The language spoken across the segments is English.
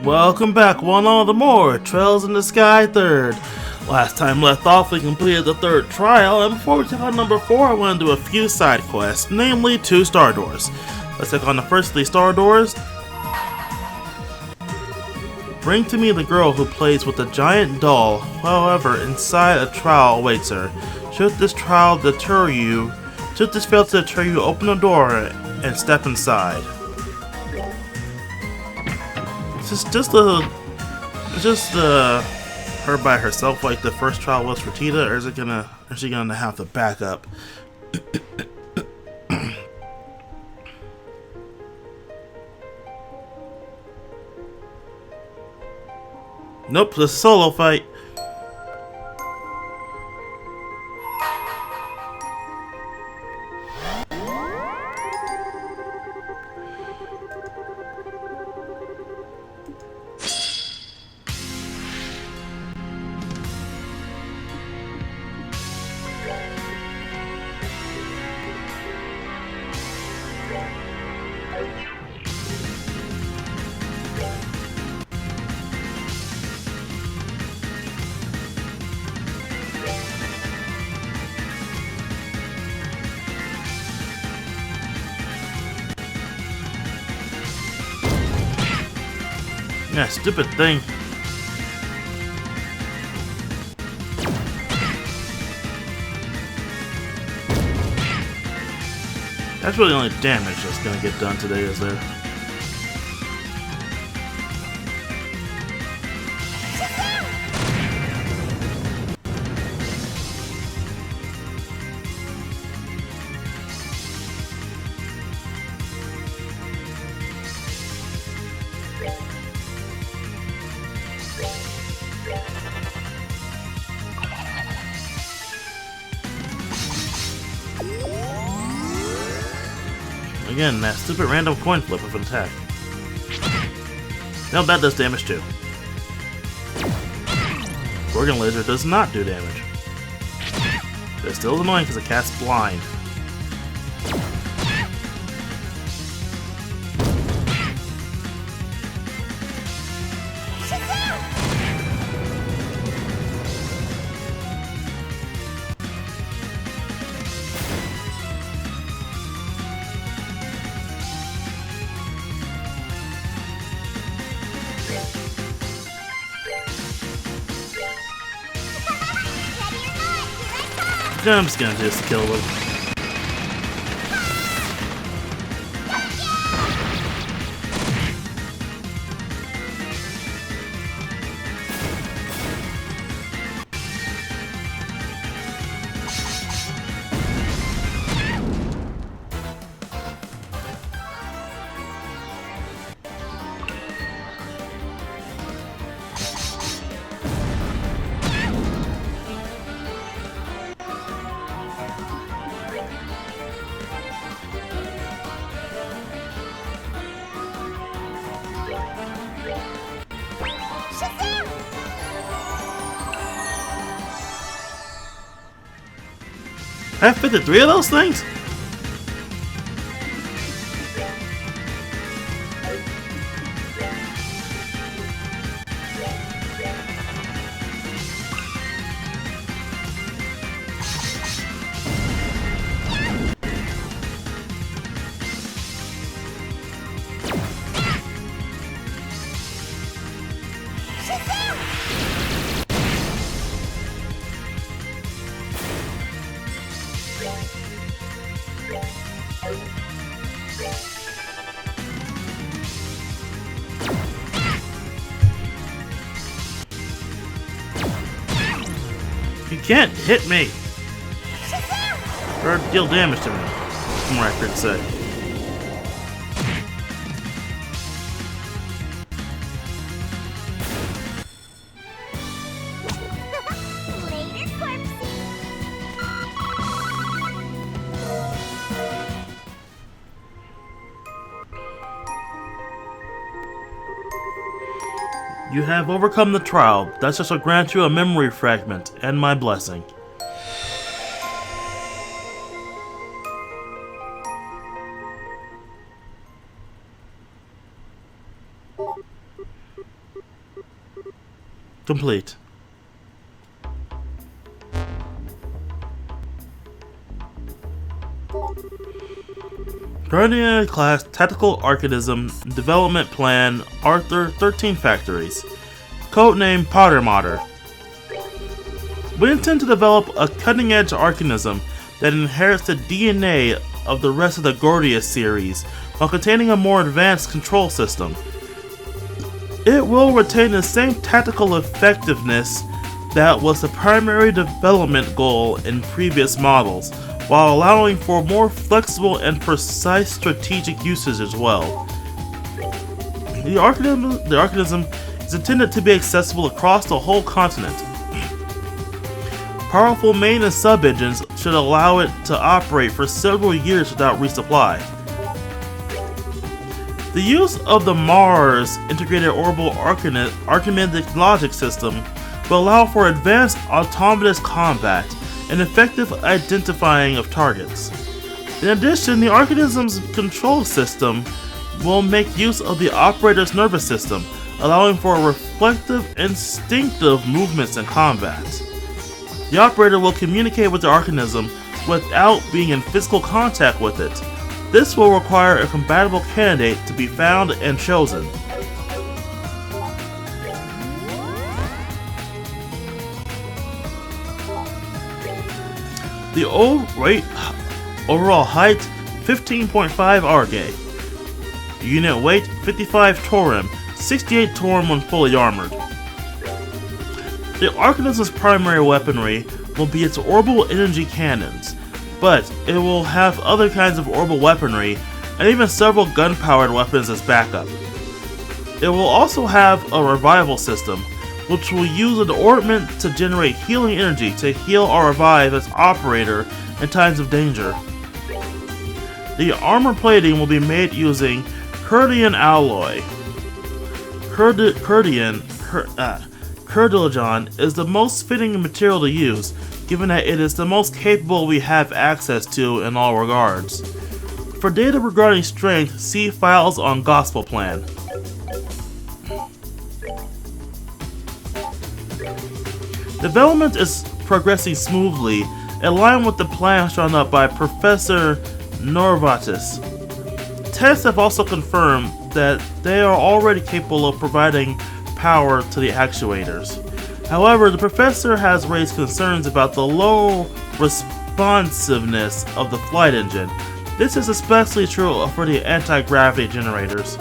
Welcome back, one all the more, Trails in the Sky 3rd. Last time left off, we completed the 3rd trial, and before we take on number 4, I want to do a few side quests, namely 2 star doors. Let's take on the first of these star doors. Bring to me the girl who plays with the giant doll, however, inside a trial awaits her. Should this fail to deter you, open the door and step inside. It's just her by herself like the first trial was for Tita, or is she gonna have to back up? Nope, it's a solo fight. Yeah, stupid thing. That's really the only damage that's gonna get done today, is there? Again, that stupid random coin flip of an attack. Now that does damage too. Gorgon Laser does not do damage. But it's still annoying because it casts blind. I'm just gonna just kill him. I have 53 of those things? You can't hit me! Or deal damage to me. It's more accurate to say. You have overcome the trial. That just will grant you a memory fragment and my blessing. Complete. Guardian Class Tactical Arcanism Development Plan Arthur 13 Factories. Codename Potter Modder. We intend to develop a cutting-edge arcanism that inherits the DNA of the rest of the Gordius series while containing a more advanced control system. It will retain the same tactical effectiveness that was the primary development goal in previous models, while allowing for more flexible and precise strategic usage as well. The arcanism is intended to be accessible across the whole continent. Powerful main and sub-engines should allow it to operate for several years without resupply. The use of the Mars Integrated Orbital Archimedes Logic System will allow for advanced autonomous combat and effective identifying of targets. In addition, the Arcanism's control system will make use of the operator's nervous system, allowing for reflective, instinctive movements in combat. The operator will communicate with the Arcanism without being in physical contact with it. This will require a compatible candidate to be found and chosen. The overall height 15.5 Arge. Unit weight 55 Torum, 68 Torum when fully armored. The Arcanism's primary weaponry will be its orbital energy cannons, but it will have other kinds of orbital weaponry and even several gun-powered weapons as backup. It will also have a revival system, which will use an ornament to generate healing energy to heal or revive its operator in times of danger. The armor plating will be made using Kurdian alloy. Kurdilajon is the most fitting material to use, given that it is the most capable we have access to in all regards. For data regarding strength, see files on Gospel Plan. Development is progressing smoothly, in line with the plans drawn up by Professor Norvatis. Tests have also confirmed that they are already capable of providing power to the actuators. However, the professor has raised concerns about the low responsiveness of the flight engine. This is especially true for the anti-gravity generators.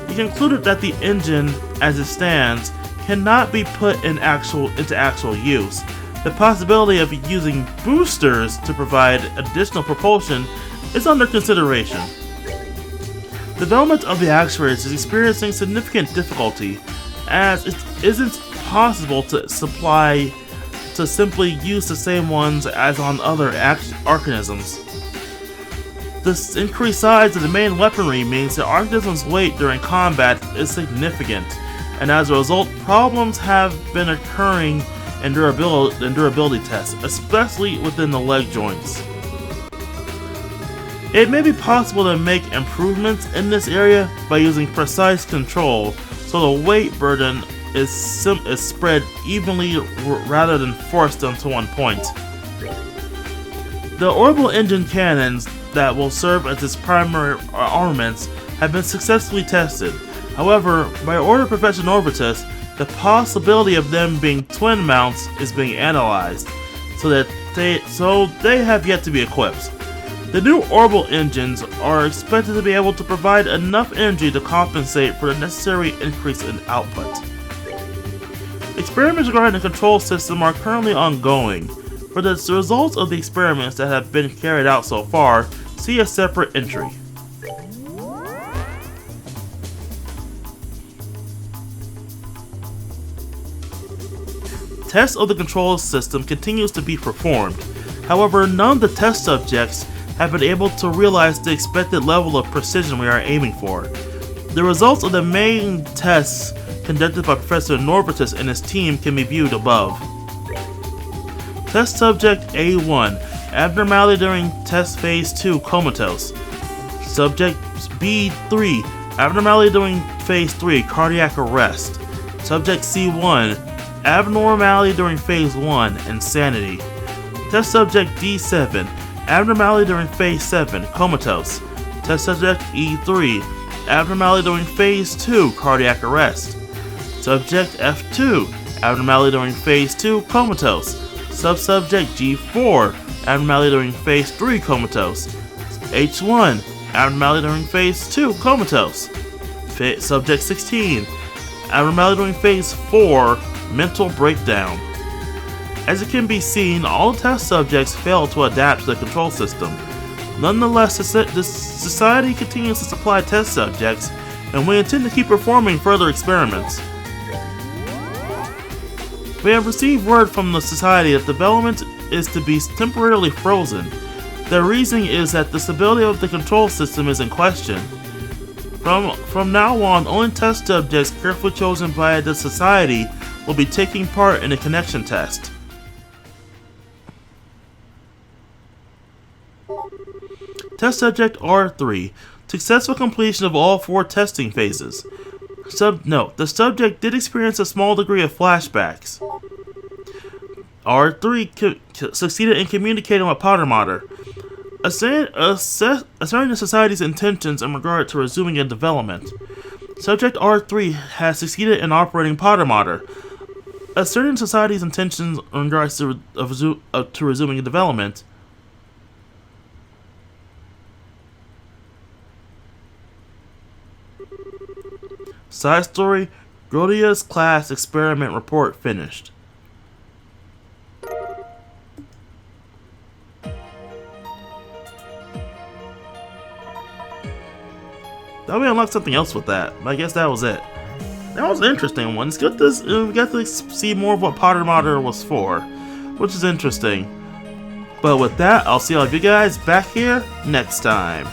He concluded that the engine, as it stands, cannot be put into actual use. The possibility of using boosters to provide additional propulsion is under consideration. Development of the actuators is experiencing significant difficulty, as it isn't possible to simply use the same ones as on other arcanisms. This increased size of the main weaponry means the arcanism's weight during combat is significant, and as a result, problems have been occurring in durability tests, especially within the leg joints. It may be possible to make improvements in this area by using precise control, so the weight burden is spread evenly rather than forced onto one point. The orbital engine cannons that will serve as its primary armaments have been successfully tested. However, by order of Professor Norvatis, the possibility of them being twin mounts is being analyzed, so they have yet to be equipped. The new orbital engines are expected to be able to provide enough energy to compensate for the necessary increase in output. Experiments regarding the control system are currently ongoing. For the results of the experiments that have been carried out so far, see a separate entry. Tests of the control system continues to be performed. However, none of the test subjects have been able to realize the expected level of precision we are aiming for. The results of the main tests conducted by Professor Norvatis and his team can be viewed above. Test Subject A1, abnormality during Test Phase 2 comatose. Subject B3, abnormality during Phase 3 cardiac arrest. Subject C1, Abnormality during Phase 1, Insanity. Test Subject D7, Abnormality during Phase 7, Comatose. Test Subject E3, Abnormality during Phase 2, Cardiac Arrest. Subject F2, Abnormality during Phase 2, Comatose. Subsubject G4, Abnormality during Phase 3, Comatose. H1, Abnormality during Phase 2, Comatose. Subject 16, Abnormality during Phase 4, Mental Breakdown. As it can be seen, all test subjects failed to adapt to the control system. Nonetheless, the Society continues to supply test subjects, and we intend to keep performing further experiments. We have received word from the Society that development is to be temporarily frozen. Their reasoning is that the stability of the control system is in question. From now on, only test subjects carefully chosen by the Society will be taking part in a connection test. Test Subject R3, successful completion of all 4 testing phases. Note, the subject did experience a small degree of flashbacks. R3 succeeded in communicating with Pottermother, asserting the Society's intentions in regard to resuming in development. Subject R3 has succeeded in operating Pottermother, asserting Society's intentions in regards to resuming in development. Side story: Grodia's class experiment report finished. Thought we unlocked something else with that, but I guess that was it. That was an interesting one. It's good we got to see more of what Pottermother was for, which is interesting. But with that, I'll see all of you guys back here next time.